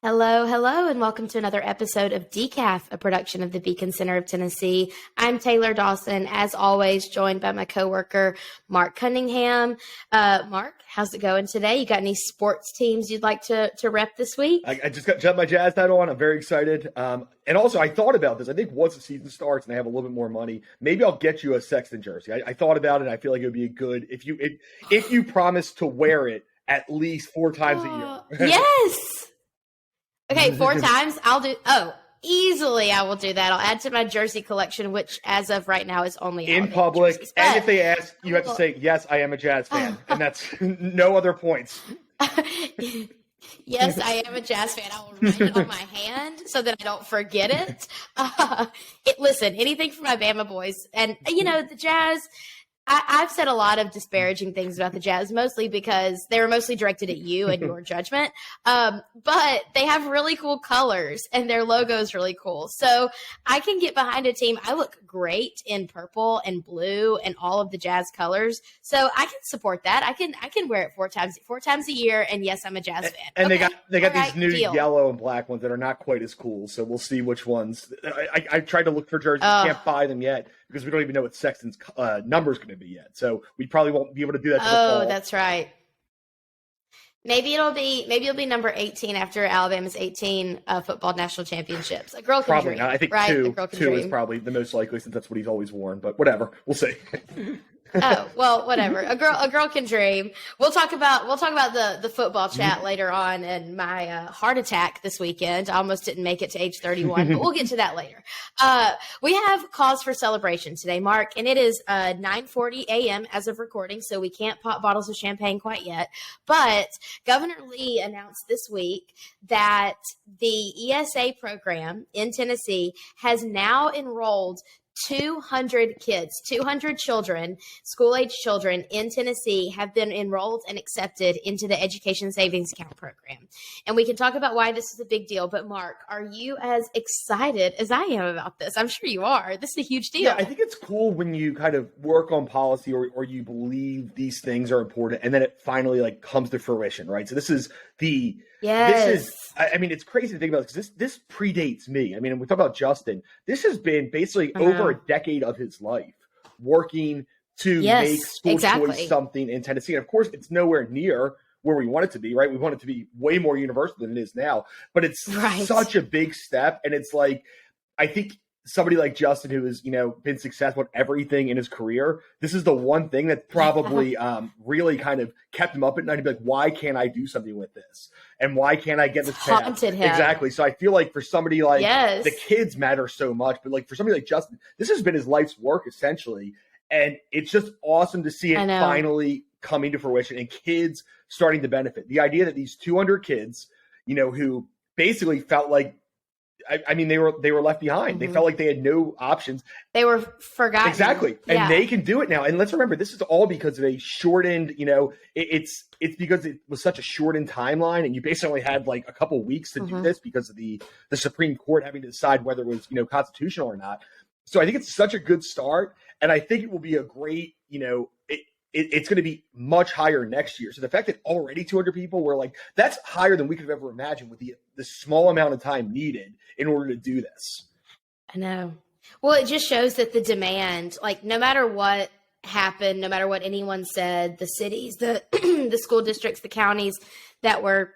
Hello, hello, and welcome to another episode of Decaf, a production of the Beacon Center of Tennessee. I'm Taylor Dawson, as always, joined by my coworker, Mark Cunningham. Mark, how's it going today? You got any sports teams you'd like to rep this week? I just got my Jazz title on. I'm very excited. And also, I thought about this. I think once the season starts and I have a little bit more money, maybe I'll get you a Sexton jersey. I thought about it. And I feel like it would be a good if you promise to wear it at least 4 times a year. Yes. Okay, 4 times. I'll do. Oh, easily I will do that. I'll add to my jersey collection, which as of right now is only in public. Jerseys. And if they ask, you have to say, yes, I am a Jazz fan. And that's no other points. Yes, I am a Jazz fan. I will write it on my hand so that I don't forget it. Listen, anything for my Bama boys. And, the Jazz, I've said a lot of disparaging things about the Jazz, mostly because they were mostly directed at you and your judgment. But they have really cool colors and their logo is really cool. So I can get behind a team. I look great in purple and blue and all of the Jazz colors. So I can support that. I can wear it 4 times a year. And yes, I'm a Jazz fan. And okay. they got these new yellow and black ones that are not quite as cool. So we'll see which ones. I tried to look for jerseys. Can't buy them yet because we don't even know what Sexton's number is going to be yet. So we probably won't be able to do that. Oh, that's right. Maybe it'll be number 18 after Alabama's 18 football national championships. A girl can probably dream. Not. I think right? two is probably the most likely since that's what he's always worn. But whatever, we'll see. Oh, well, whatever. A girl can dream. We'll talk about the football chat later on and my heart attack this weekend. I almost didn't make it to age 31, but we'll get to that later. We have cause for celebration today, Mark, and it is 9:40 a.m. as of recording, so we can't pop bottles of champagne quite yet. But Governor Lee announced this week that the ESA program in Tennessee has now enrolled 200 kids, 200 children, school-age children in Tennessee have been enrolled and accepted into the Education Savings Account program. And we can talk about why this is a big deal. But Mark, are you as excited as I am about this? I'm sure you are. This is a huge deal. Yeah, I think it's cool when you kind of work on policy or you believe these things are important and then it finally comes to fruition, right? So this is it's crazy to think about because this predates me. I mean, we talk about Justin. This has been basically over a decade of his life working to make school choice something in Tennessee. And of course, it's nowhere near where we want it to be, right? We want it to be way more universal than it is now. But it's such a big step. And it's I think somebody like Justin, who has, been successful at everything in his career, this is the one thing that probably really kind of kept him up at night and be like, why can't I do something with this? And why can't I get this passed? Haunted him. Exactly. So I feel like for somebody like the kids matter so much, but for somebody like Justin, this has been his life's work essentially. And it's just awesome to see it finally coming to fruition and kids starting to benefit. The idea that these 200 kids, who basically felt like, they were left behind. They felt like they had no options. They were forgotten. Exactly. And they can do it now. And let's remember, this is all because of a shortened, it's because it was such a shortened timeline and you basically had a couple weeks to do this because of the Supreme Court having to decide whether it was, constitutional or not. So I think it's such a good start. And I think it will be a great, it's going to be much higher next year. So the fact that already 200 people were that's higher than we could have ever imagined with the small amount of time needed in order to do this. I know. Well, it just shows that the demand, no matter what happened, no matter what anyone said, the cities, the school districts, the counties that were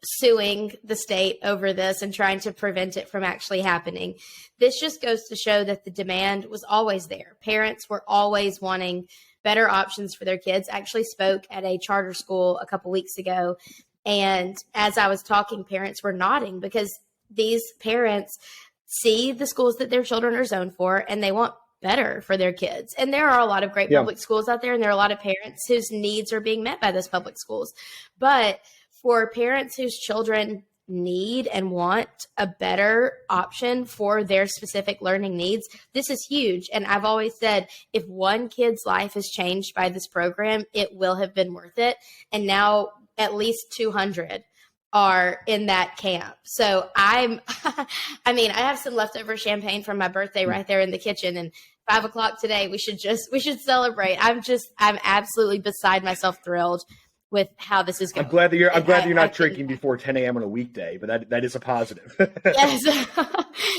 suing the state over this and trying to prevent it from actually happening. This just goes to show that the demand was always there. Parents were always wanting better options for their kids. I actually spoke at a charter school a couple weeks ago. And as I was talking, parents were nodding because these parents see the schools that their children are zoned for and they want better for their kids. And there are a lot of great public schools out there. And there are a lot of parents whose needs are being met by those public schools. But for parents whose children need and want a better option for their specific learning needs, this is huge. And I've always said, if one kid's life is changed by this program, it will have been worth it. And now at least 200 are in that camp. So I have some leftover champagne from my birthday right there in the kitchen, and 5:00 today, we should celebrate. I'm absolutely beside myself thrilled with how this is going. I'm glad that you're not drinking before 10 a.m. on a weekday, but that is a positive. Yes.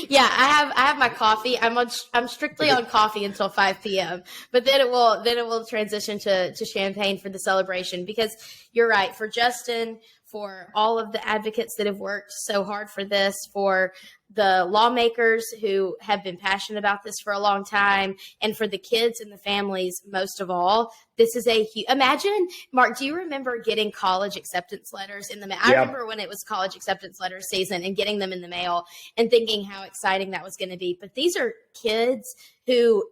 Yeah, I have my coffee. I'm strictly on coffee until 5 p.m. But then it will transition to champagne for the celebration, because you're right, for Justin, for all of the advocates that have worked so hard for this, for the lawmakers who have been passionate about this for a long time, and for the kids and the families, most of all, this is imagine, Mark, do you remember getting college acceptance letters in the mail? I remember when it was college acceptance letter season and getting them in the mail and thinking how exciting that was going to be. But these are kids who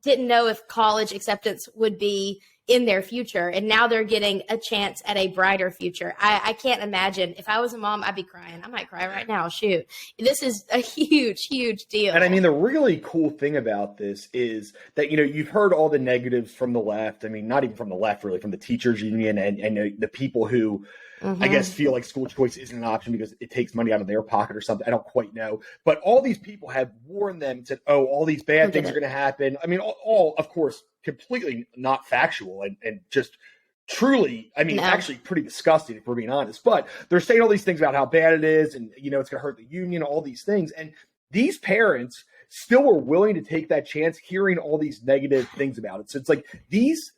didn't know if college acceptance would be in their future, and now they're getting a chance at a brighter future. I can't imagine. If I was a mom, I'd be crying. I might cry right now. Shoot. This is a huge, huge deal. And I mean, the really cool thing about this is that, you've heard all the negatives from the left. I mean, not even from the left, really, from the teachers union and the people who, I guess, feel like school choice isn't an option because it takes money out of their pocket or something. I don't quite know. But all these people have warned them, said, all these bad things are going to happen. I mean, all, of course, completely not factual and just truly, actually pretty disgusting, if we're being honest. But they're saying all these things about how bad it is and, it's going to hurt the union, all these things. And these parents still were willing to take that chance hearing all these negative things about it. So it's like these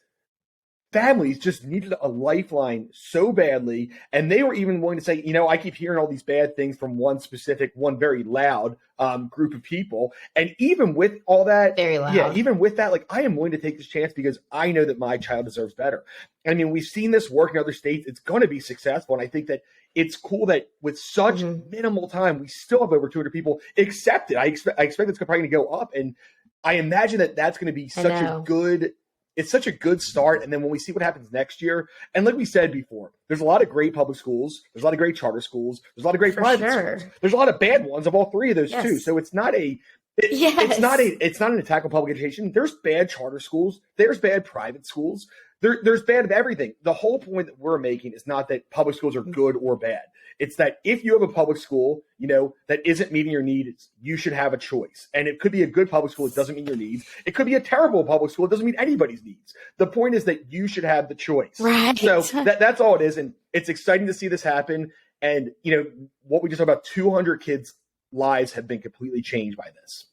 families just needed a lifeline so badly, and they were even willing to say, I keep hearing all these bad things from one very loud group of people, and even with all that, very loud, even with that, like, I am willing to take this chance because I know that my child deserves better. I mean, we've seen this work in other states; it's going to be successful, and I think that it's cool that with such minimal time, we still have over 200 people accept it. I expect it's probably going to go up, and I imagine that that's going to be such a good. It's such a good start. And then when we see what happens next year, and like we said before, there's a lot of great public schools. There's a lot of great charter schools. There's a lot of great private schools. There's a lot of bad ones of all three of those too. So it's not it's not an attack on public education. There's bad charter schools. There's bad private schools. There's bad of everything. The whole point that we're making is not that public schools are good or bad. It's that if you have a public school, that isn't meeting your needs, you should have a choice. And it could be a good public school. It doesn't meet your needs. It could be a terrible public school. It doesn't meet anybody's needs. The point is that you should have the choice. Right. So that's all it is. And it's exciting to see this happen. And, what we just talked about, 200 kids' lives have been completely changed by this.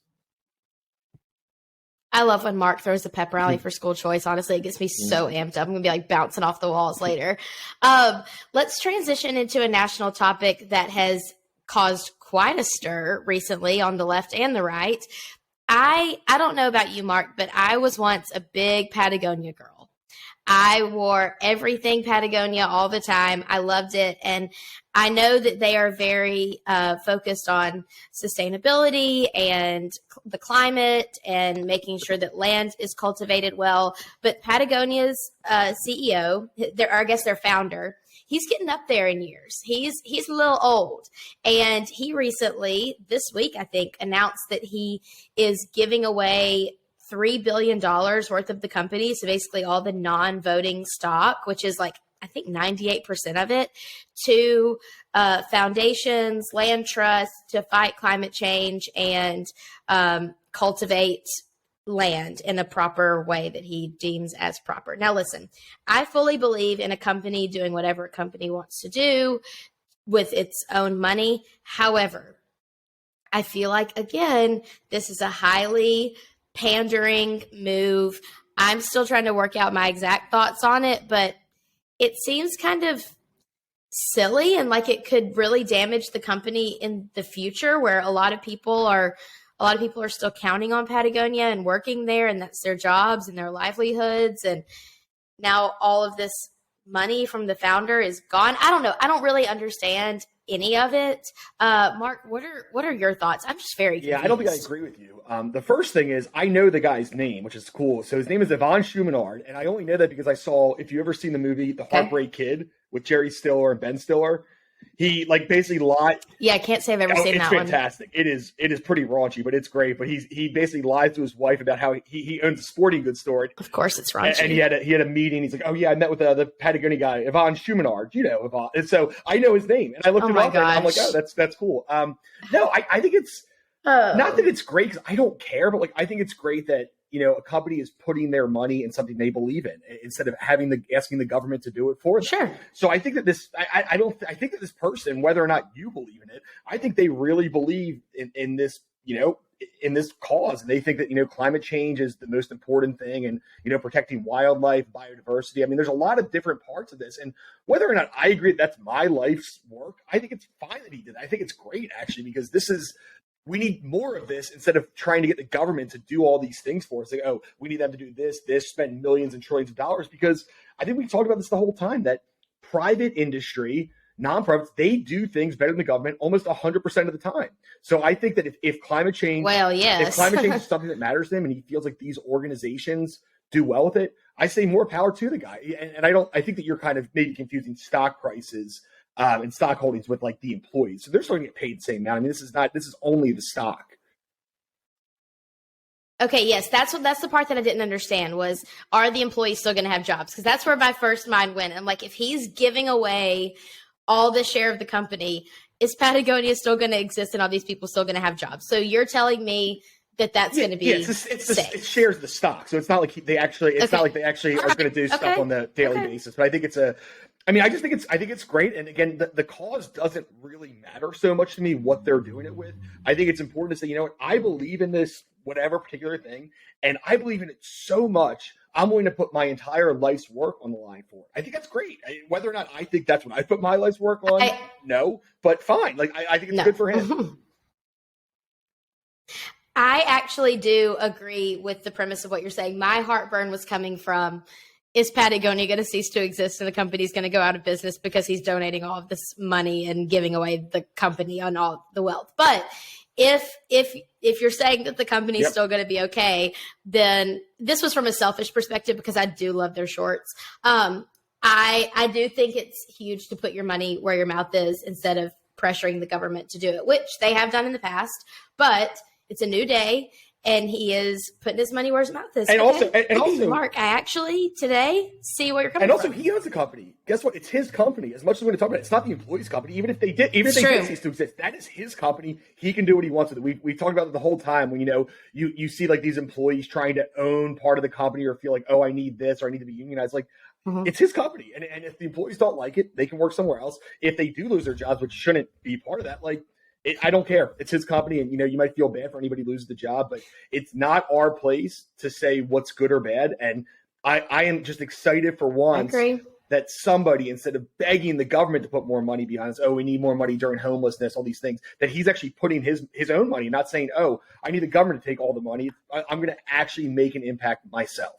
I love when Mark throws a pep rally for school choice. Honestly, it gets me so amped up. I'm going to be like bouncing off the walls later. Let's transition into a national topic that has caused quite a stir recently on the left and the right. I don't know about you, Mark, but I was once a big Patagonia girl. I wore everything Patagonia all the time. I loved it. And I know that they are very focused on sustainability and the climate and making sure that land is cultivated well. But Patagonia's CEO, I guess their founder, he's getting up there in years. He's a little old. And he recently, this week, I think, announced that he is giving away $3 billion worth of the company. So basically all the non-voting stock, which is like, I think 98% of it, to foundations, land trusts to fight climate change and cultivate land in a proper way that he deems as proper. Now, listen, I fully believe in a company doing whatever a company wants to do with its own money. However, I feel like, again, this is a highly pandering move. I'm still trying to work out my exact thoughts on it, but it seems kind of silly and like it could really damage the company in the future, where a lot of people are still counting on Patagonia and working there, and that's their jobs and their livelihoods. And now all of this money from the founder is gone. I don't know. I don't really understand any of it. Mark, what are your thoughts? I'm just very confused. Yeah, I don't think I agree with you. The first thing is I know the guy's name, which is cool. So his name is Yvon Chouinard, and I only know that because I saw, if you ever seen the movie The Heartbreak Kid with Jerry Stiller and Ben Stiller, he basically lied. Yeah, I can't say I've ever seen that one. It's fantastic. It is pretty raunchy, but it's great. But he basically lies to his wife about how he owns a sporting goods store. Of course, it's raunchy. And he had a meeting. He's like, "Oh yeah, I met with the Patagonia guy, Yvon Chouinard. Yvon." And so I know his name, and I looked him up, and I'm like, "Oh, that's cool." No, I think it's not that it's great because I don't care, but I think it's great that a company is putting their money in something they believe in instead of asking the government to do it for them. Sure. So I think that I think that this person, whether or not you believe in it, I think they really believe in this, in this cause. And they think that, climate change is the most important thing, and, protecting wildlife, biodiversity. I mean, there's a lot of different parts of this. And whether or not I agree that's my life's work, I think it's fine that he did. I think it's great, actually, because we need more of this instead of trying to get the government to do all these things for us. Like, oh, we need them to do this, spend millions and trillions of dollars, because I think we've talked about this the whole time, that private industry, nonprofits, they do things better than the government almost 100% of the time. So I think that if climate change, if climate change is something that matters to him, and he feels like these organizations do well with it, I say more power to the guy. And I think that you're kind of maybe confusing stock prices and stock holdings with like the employees. So they're still gonna get paid the same amount. I mean, this is only the stock. Okay, yes, that's the part that I didn't understand was, are the employees still going to have jobs? Because that's where my first mind went. I'm like, if he's giving away all the share of the company, is Patagonia still going to exist and all these people still going to have jobs? So you're telling me that's going to be it shares the stock. So it's not like not like they actually are going to do stuff on the daily basis. But I think I think it's great. And again, the cause doesn't really matter so much to me what they're doing it with. I think it's important to say, I believe in this whatever particular thing, and I believe in it so much, I'm willing to put my entire life's work on the line for it. I think that's great. Whether or not I think that's what I put my life's work on, no, but fine. Like I think it's good for him. I actually do agree with the premise of what you're saying. My heartburn was coming from, is Patagonia going to cease to exist and the company's going to go out of business because he's donating all of this money and giving away the company on all the wealth? But if you're saying that the company's still going to be okay, then this was from a selfish perspective, because I do love their shorts. I do think it's huge to put your money where your mouth is instead of pressuring the government to do it, which they have done in the past. But it's a new day, and he is putting his money where his mouth is. And also, Mark, I actually today see where you're coming from. And also, he owns a company. Guess what? It's his company. As much as we're going to talk about it, it's not the employee's company. Even if they did cease to exist, that is his company. He can do what he wants with it. We talked about it the whole time when, you see like these employees trying to own part of the company or feel like, oh, I need this or I need to be unionized. Like, it's his company. And if the employees don't like it, they can work somewhere else. If they do lose their jobs, which shouldn't be part of that, I don't care. It's his company, and you might feel bad for anybody who loses the job, but it's not our place to say what's good or bad. And I am just excited for once that somebody, instead of begging the government to put more money behind us, oh, we need more money during homelessness, all these things, that he's actually putting his own money, not saying, oh, I need the government to take all the money. I'm going to actually make an impact myself.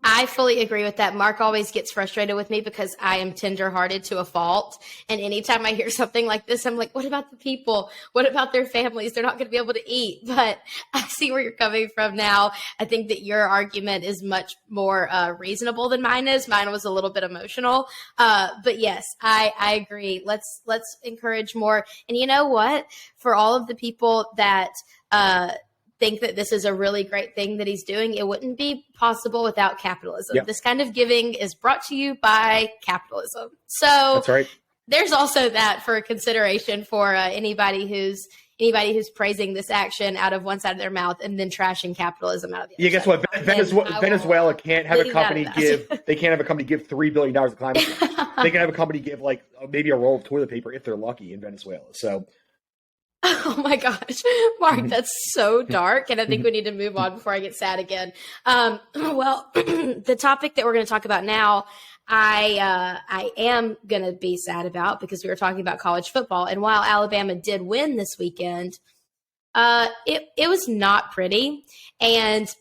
I fully agree with that. Mark always gets frustrated with me because I am tenderhearted to a fault. And anytime I hear something like this, I'm like, what about the people? What about their families? They're not going to be able to eat. But I see where you're coming from now. I think that your argument is much more reasonable than mine is. Mine was a little bit emotional. But yes, I agree. Let's encourage more. And you know what? For all of the people that think that this is a really great thing that he's doing, it wouldn't be possible without capitalism. This kind of giving is brought to you by capitalism. So that's right. There's also that for consideration for anybody who's praising this action out of one side of their mouth and then trashing capitalism out of the other. Yeah, guess what? Venezuela can't have a company give $3 billion to climate change. They can have a company give like maybe a roll of toilet paper if they're lucky in Venezuela. So oh my gosh, Mark, that's so dark. And I think we need to move on before I get sad again. Well, the topic that we're going to talk about now, I am going to be sad about, because we were talking about college football. And while Alabama did win this weekend, it was not pretty. And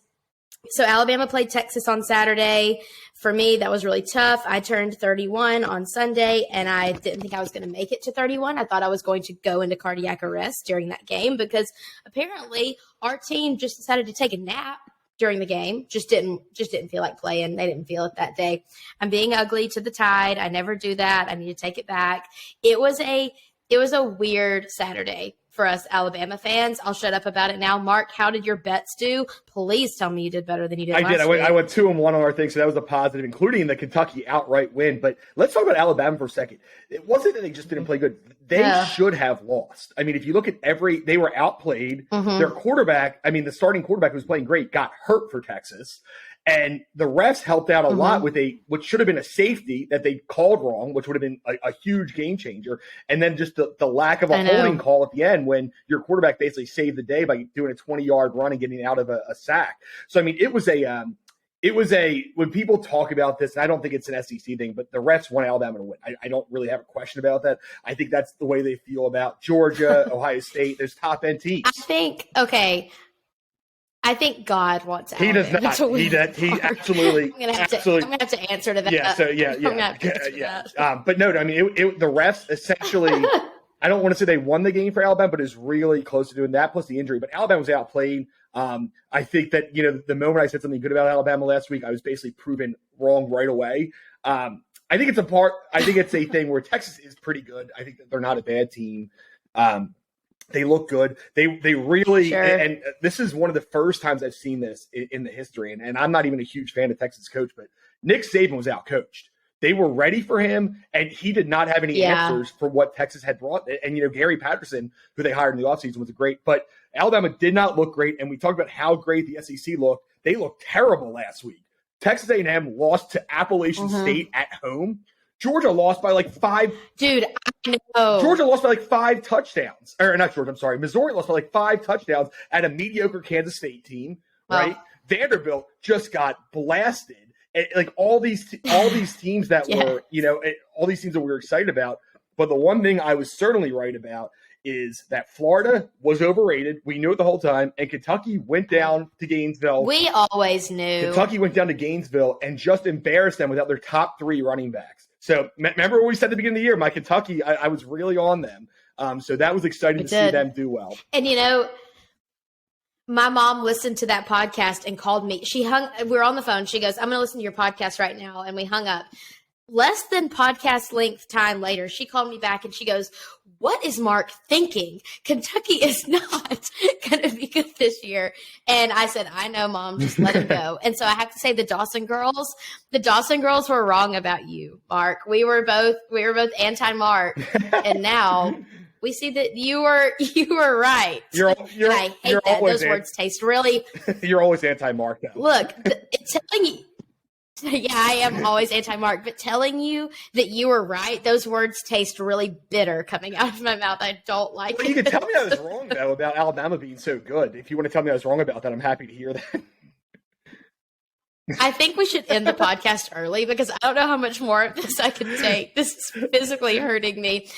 so Alabama played Texas on Saturday. For me, that was really tough. I turned 31 on Sunday, and I didn't think I was going to make it to 31. I thought I was going to go into cardiac arrest during that game, because apparently our team just decided to take a nap during the game. Just didn't feel like playing. They didn't feel it that day. I'm being ugly to the Tide. I never do that. I need to take it back. It was a weird Saturday for us Alabama fans. I'll shut up about it now. Mark, how did your bets do? Please tell me you did better than you did last week. I went 2-1 on our thing, so that was a positive, including the Kentucky outright win. But let's talk about Alabama for a second. It wasn't that they just didn't play good. They should have lost. I mean, if you look at they were outplayed. Their quarterback, the starting quarterback who was playing great, got hurt for Texas. And the refs helped out a lot with what should have been a safety that they called wrong, which would have been a huge game changer. And then just the lack of a holding call at the end when your quarterback basically saved the day by doing a 20-yard run and getting out of a sack. So, it was when people talk about this, and I don't think it's an SEC thing, but the refs want Alabama to win. I don't really have a question about that. I think that's the way they feel about Georgia, Ohio State. There's top-end teams. I think God wants Alabama. He does not. To win. He absolutely. I'm gonna have to answer to that. Yeah. But no, the refs essentially. I don't want to say they won the game for Alabama, but it's really close to doing that. Plus the injury, but Alabama was outplayed. I think that the moment I said something good about Alabama last week, I was basically proven wrong right away. I think it's a thing where Texas is pretty good. I think that they're not a bad team. They look good. They really, and this is one of the first times I've seen this in the history. And I'm not even a huge fan of Texas coach, but Nick Saban was outcoached. They were ready for him, and he did not have any answers for what Texas had brought. And, Gary Patterson, who they hired in the offseason, was great. But Alabama did not look great, and we talked about how great the SEC looked. They looked terrible last week. Texas A&M lost to Appalachian State at home. Georgia lost by like 5. Dude, I know. Georgia lost by like 5 touchdowns. Or not Georgia, I'm sorry. Missouri lost by like 5 touchdowns at a mediocre Kansas State team, right? Vanderbilt just got blasted. Like all these teams that were, all these teams that we were excited about. But the one thing I was certainly right about is that Florida was overrated. We knew it the whole time. And Kentucky went down to Gainesville. We always knew. Kentucky went down to Gainesville and just embarrassed them without their top 3 running backs. So remember what we said at the beginning of the year, my Kentucky, I was really on them. So that was exciting to see them do well. And, my mom listened to that podcast and called me. We were on the phone. She goes, I'm going to listen to your podcast right now. And we hung up. Less than podcast length time later, she called me back and she goes, what is Mark thinking? Kentucky is not going to be good this year. And I said, I know, Mom, just let him go. And so I have to say the Dawson girls were wrong about you, Mark. We were both anti-Mark. And now we see that you were right. I hate that. Those words taste really. You're always anti-Mark, though. Look, telling you. Yeah, I am always anti-Mark, but telling you that you were right, those words taste really bitter coming out of my mouth. I don't like it. You can tell me I was wrong, though, about Alabama being so good. If you want to tell me I was wrong about that, I'm happy to hear that. I think we should end the podcast early because I don't know how much more of this I can take. This is physically hurting me.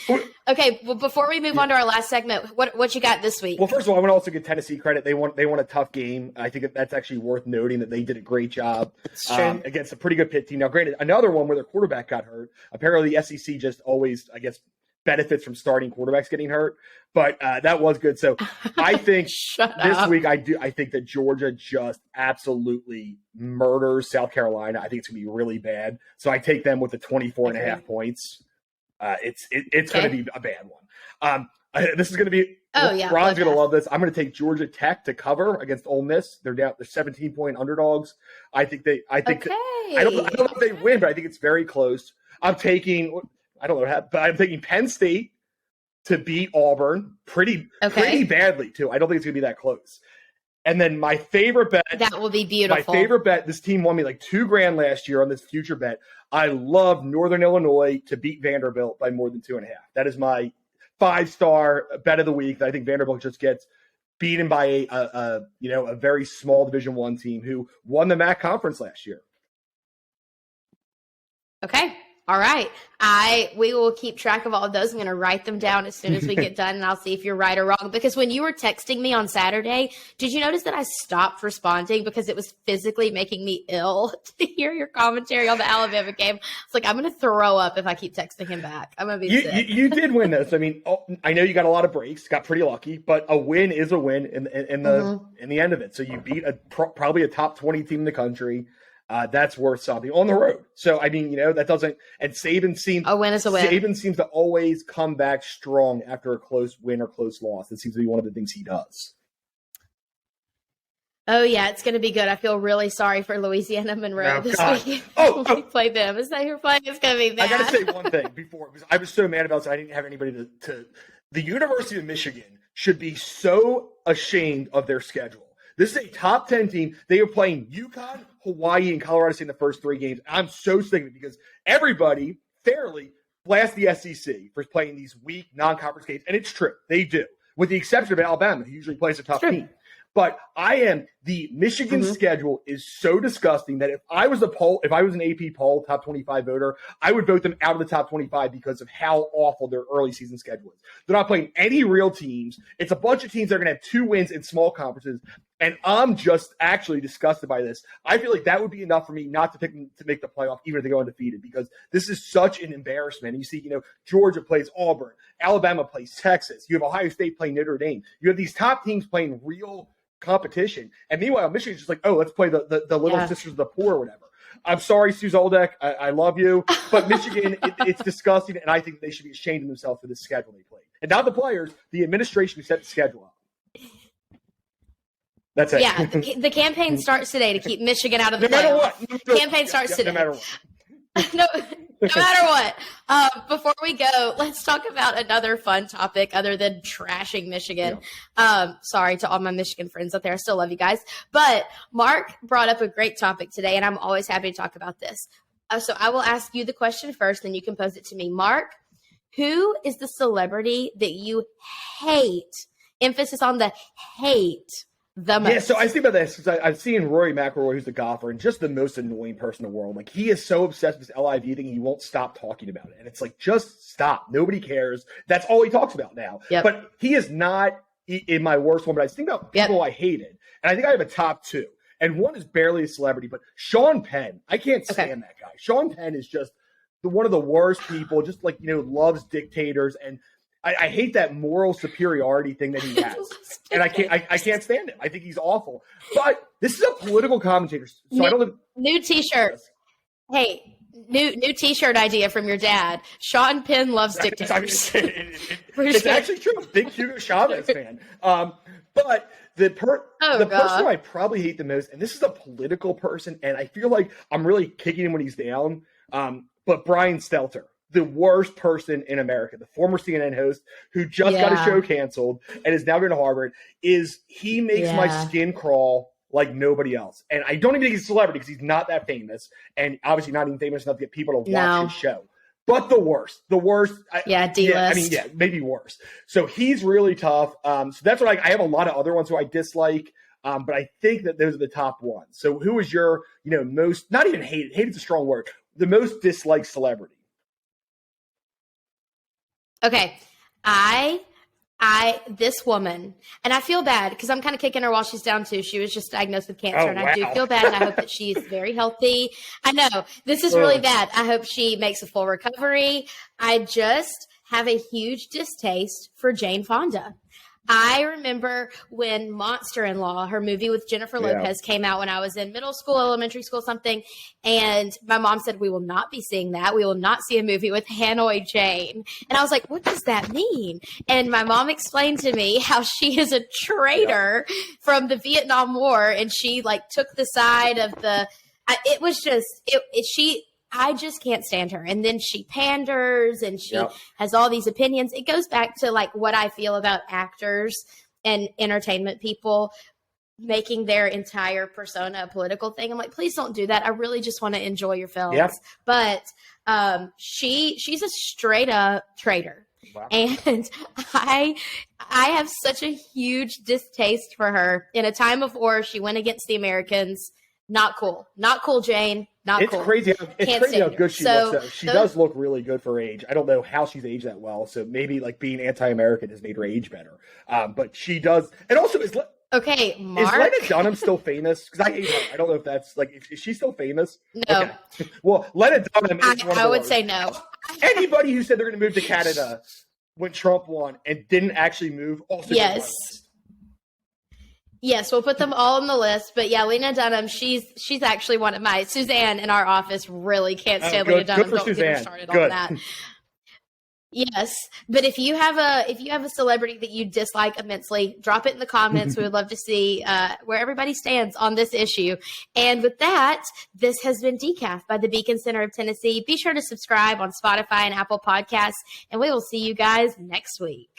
Okay, well, before we move on to our last segment, what you got this week? Well, first of all, I want to also give Tennessee credit. They won a tough game. I think that's actually worth noting that they did a great job against a pretty good Pitt team. Now, granted, another one where their quarterback got hurt. Apparently, the SEC just always, I guess, benefits from starting quarterbacks getting hurt, but that was good. So I think this week I think that Georgia just absolutely murders South Carolina. I think it's gonna be really bad. So I take them with the 24.5 points. It's gonna be a bad one. This is gonna be. Ron's gonna love this. I'm gonna take Georgia Tech to cover against Ole Miss. They're 17-point underdogs. I don't know if they win, but I think it's very close. I'm taking Penn State to beat Auburn pretty badly, too. I don't think it's going to be that close. And then my favorite bet. That will be beautiful. My favorite bet, this team won me like $2,000 last year on this future bet. I love Northern Illinois to beat Vanderbilt by more than 2.5. That is my 5-star bet of the week. I think Vanderbilt just gets beaten by a very small Division I team who won the MAC conference last year. Okay. All right. We will keep track of all of those. I'm going to write them down as soon as we get done, and I'll see if you're right or wrong. Because when you were texting me on Saturday, did you notice that I stopped responding because it was physically making me ill to hear your commentary on the Alabama game? It's like, I'm going to throw up if I keep texting him back. I'm going to be sick. You did win this. I mean, I know you got a lot of breaks, got pretty lucky, but a win is a win in the end of it. So you beat probably a top 20 team in the country. That's worth something on the road. So, I mean, that doesn't – and Saban seems – a win is a win. Saban seems to always come back strong after a close win or close loss. That seems to be one of the things he does. Oh, yeah, it's going to be good. I feel really sorry for Louisiana Monroe this week. We play them. It's not your play. It's going to be bad. I got to say one thing before, because I was so mad about it, so I didn't have anybody to – the University of Michigan should be so ashamed of their schedule. This is a top 10 team. They are playing UConn, Hawaii, and Colorado State in the first 3 games. I'm so sick of it because everybody fairly blasts the SEC for playing these weak non-conference games, and it's true. They do, with the exception of Alabama, who usually plays a tough team. But the Michigan schedule is so disgusting that if I was an AP poll top 25 voter, I would vote them out of the top 25 because of how awful their early season schedule is. They're not playing any real teams. It's a bunch of teams that are going to have 2 wins in small conferences. And I'm just actually disgusted by this. I feel like that would be enough for me not to pick them to make the playoff, even if they go undefeated, because this is such an embarrassment. You see, Georgia plays Auburn, Alabama plays Texas. You have Ohio State playing Notre Dame. You have these top teams playing real competition. And meanwhile, Michigan's just like, oh, let's play the little sisters of the poor or whatever. I'm sorry, Sue Zoldak. I love you. But Michigan, it's disgusting, and I think they should be ashamed of themselves for the schedule they played. And not the players, the administration who set the schedule up. That's it. Yeah, the campaign starts today to keep Michigan out of the playoff. No matter what. Campaign starts today. No matter what. No matter what. Before we go, let's talk about another fun topic other than trashing Michigan. Yeah. Sorry to all my Michigan friends out there. I still love you guys. But Mark brought up a great topic today, and I'm always happy to talk about this. So I will ask you the question first, then you can pose it to me. Mark, who is the celebrity that you hate? Emphasis on the hate. The most. Yeah, so I think about this because I've seen Rory McIlroy, who's the golfer, and just the most annoying person in the world. Like, he is so obsessed with this LIV thing, he won't stop talking about it. And it's like, just stop. Nobody cares. That's all he talks about now. Yep. But he is not in my worst one. But I think about people I hated. And I think I have a top 2. And one is barely a celebrity, but Sean Penn. I can't stand that guy. Sean Penn is just one of the worst people, just like, loves dictators. And I hate that moral superiority thing that he has, and I can't stand him. I think he's awful. But this is a political commentator, so I don't know. New T-shirt. Hey, new T-shirt idea from your dad. Sean Penn loves dictators. It's actually true. Big Hugo Chavez fan. But the person I probably hate the most, and this is a political person, and I feel like I'm really kicking him when he's down. But Brian Stelter. The worst person in America, the former CNN host who just got a show canceled and is now going to Harvard, he makes my skin crawl like nobody else. And I don't even think he's a celebrity because he's not that famous and obviously not even famous enough to get people to watch his show. But the worst. D-list. Maybe worse. So he's really tough. So that's what I have a lot of other ones who I dislike. But I think that those are the top ones. So who is your, most, not even hated, hated's a strong word, the most disliked celebrity? Okay, this woman, and I feel bad because I'm kind of kicking her while she's down too. She was just diagnosed with cancer, and I do feel bad, and I hope that she's very healthy. I know, this is really bad. I hope she makes a full recovery. I just have a huge distaste for Jane Fonda. I remember when Monster-in-Law, her movie with Jennifer Lopez, came out when I was in middle school, elementary school, something. And my mom said, we will not be seeing that. We will not see a movie with Hanoi Jane. And I was like, what does that mean? And my mom explained to me how she is a traitor from the Vietnam War. And she took the side of I just can't stand her. And then she panders and she has all these opinions. It goes back to what I feel about actors and entertainment people making their entire persona a political thing. I'm like, please don't do that. I really just want to enjoy your films. Yep. But she's a straight up traitor. Wow. And I have such a huge distaste for her. In a time of war, she went against the Americans. Not cool. Not cool, Jane. Not cool. It's crazy how good she looks, though. She does look really good for her age. I don't know how she's aged that well, so maybe being anti-American has made her age better. But she does. And also, Mark. Is Lena Dunham still famous? Because I hate her. I don't know if that's, is she still famous? No. Okay. Well, Lena Dunham is one of the I would say no. Anybody who said they're going to move to Canada when Trump won and didn't actually move also. Yes. Yes, we'll put them all on the list. But yeah, Lena Dunham, she's actually one of my Suzanne in our office really can't stand Lena Dunham. Good for Suzanne. Get her started on that. Yes, but if you have a celebrity that you dislike immensely, drop it in the comments. We would love to see where everybody stands on this issue. And with that, this has been Decaf by the Beacon Center of Tennessee. Be sure to subscribe on Spotify and Apple Podcasts, and we will see you guys next week.